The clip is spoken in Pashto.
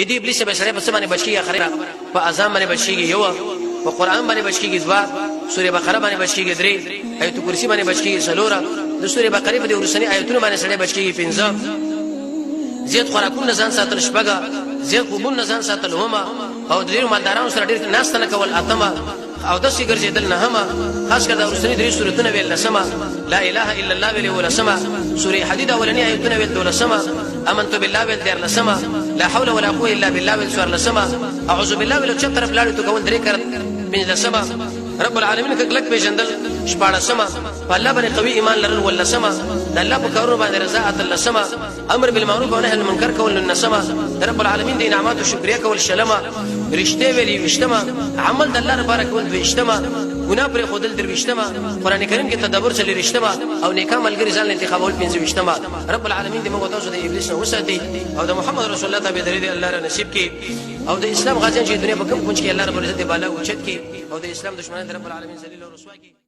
دې ابلیس به سره په څه باندې بچی اخره په اذان باندې بچی یو په قران باندې بچی دوا سوره بقره باندې بچی 3 آیت کرسی باندې بچی سلوره د سوره بقره په دې ورسنی آیتونو باندې سره بچی 15 زیات خوراکونه ځان ساتل شپګه زیات خوبونه ځان ساتل هما او د ډیر مالدارانو سره ډیر ناس نه کول اتمه او د سی ګرځیدل نه هم خاص کر د ورسنی درې سورته ویل لسما لا اله الا الله ویل ولسما سوره حدید اولنی آیتونه ویل دولسما امنت بالله ویل در لسما لا حول ولا قوه الا بالله ویل سور لسما اعوذ بالله ویل چتر بلاړو تو کول درې کړ بن لسما رب العالمین کګلک پیژندل شپاړه سما په الله باندې قوي ایمان لرل ول سما د الله په کارونو باندې رضا اتل سما امر بالمعروف ونهي عن المنکر کول للنسما رب العالمین د انعامات او شکریا کول شلما رښتې ویلي وشتما عمل د الله لپاره کول وشتما ګناه پر خودل درويشتما قران کریم کې تدبر چلی رښتما او نیک عملګری ځان انتخابول پنځه وشتما رب العالمین دې موږ تاسو د ابلیس نه وساتي او د محمد رسول الله ته به درې الله را نصیب کړي او د اسلام غازیان چې دنیا په کوم کونج کې الله رب العزت بالا اوچت کړي او د اسلام دشمنان رب العالمین ذلیل او رسوا کړي